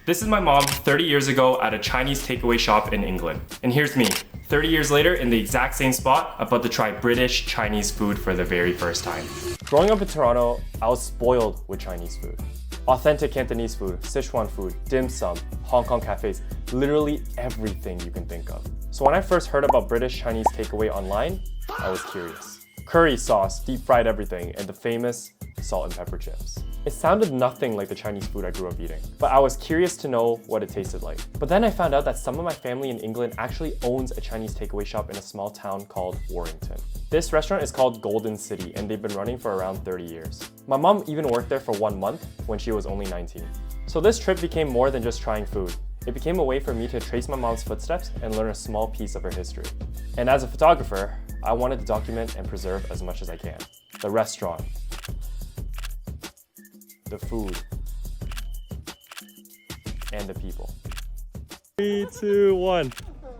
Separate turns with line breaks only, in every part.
This is my mom 30 years ago at a Chinese takeaway shop in England. And here's me, 30 years later in the exact same spot, about to try British Chinese food for the very first time. Growing up in Toronto, I was spoiled with Chinese food. Authentic Cantonese food, Sichuan food, dim sum, Hong Kong cafes, literally everything you can think of. So when I first heard about British Chinese takeaway online, I was curious. Curry sauce, deep fried everything, and the famous salt and pepper chips. It sounded nothing like the Chinese food I grew up eating, but I was curious to know what it tasted like. But then I found out that some of my family in England actually owns a Chinese takeaway shop in a small town called Warrington. This restaurant is called Golden City, and they've been running for around 30 years. My mom even worked there for 1 month when she was only 19. So this trip became more than just trying food. It became a way for me to trace my mom's footsteps and learn a small piece of her history. And as a photographer, I wanted to document and preserve as much as I can. The restaurant, the food, and the people. 3, 2, 1.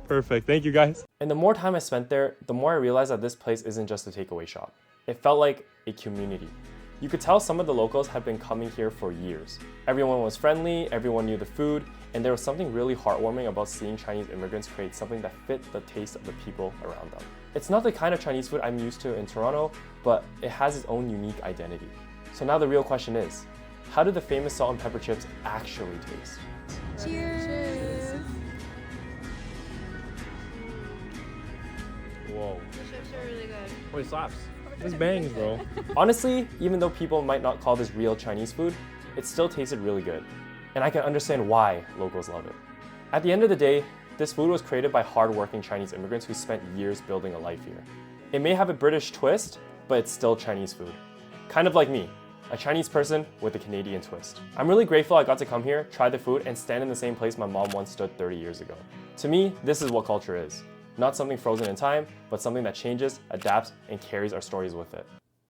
Perfect, thank you guys. And the more time I spent there, the more I realized that this place isn't just a takeaway shop. It felt like a community. You could tell some of the locals had been coming here for years. Everyone was friendly, everyone knew the food, and there was something really heartwarming about seeing Chinese immigrants create something that fit the taste of the people around them. It's not the kind of Chinese food I'm used to in Toronto, but it has its own unique identity. So now the real question is, how do the famous salt and pepper chips actually taste?
Cheers!
Whoa.
The chips are really good.
Wait, slaps.
This bangs, bro. Honestly, even though people might not call this real Chinese food, it still tasted really good. And I can understand why locals love it. At the end of the day, this food was created by hard-working Chinese immigrants who spent years building a life here. It may have a British twist, but it's still Chinese food. Kind of like me, a Chinese person with a Canadian twist. I'm really grateful I got to come here, try the food, and stand in the same place my mom once stood 30 years ago. To me, this is what culture is. Not something frozen in time, but something that changes, adapts, and carries our stories with it.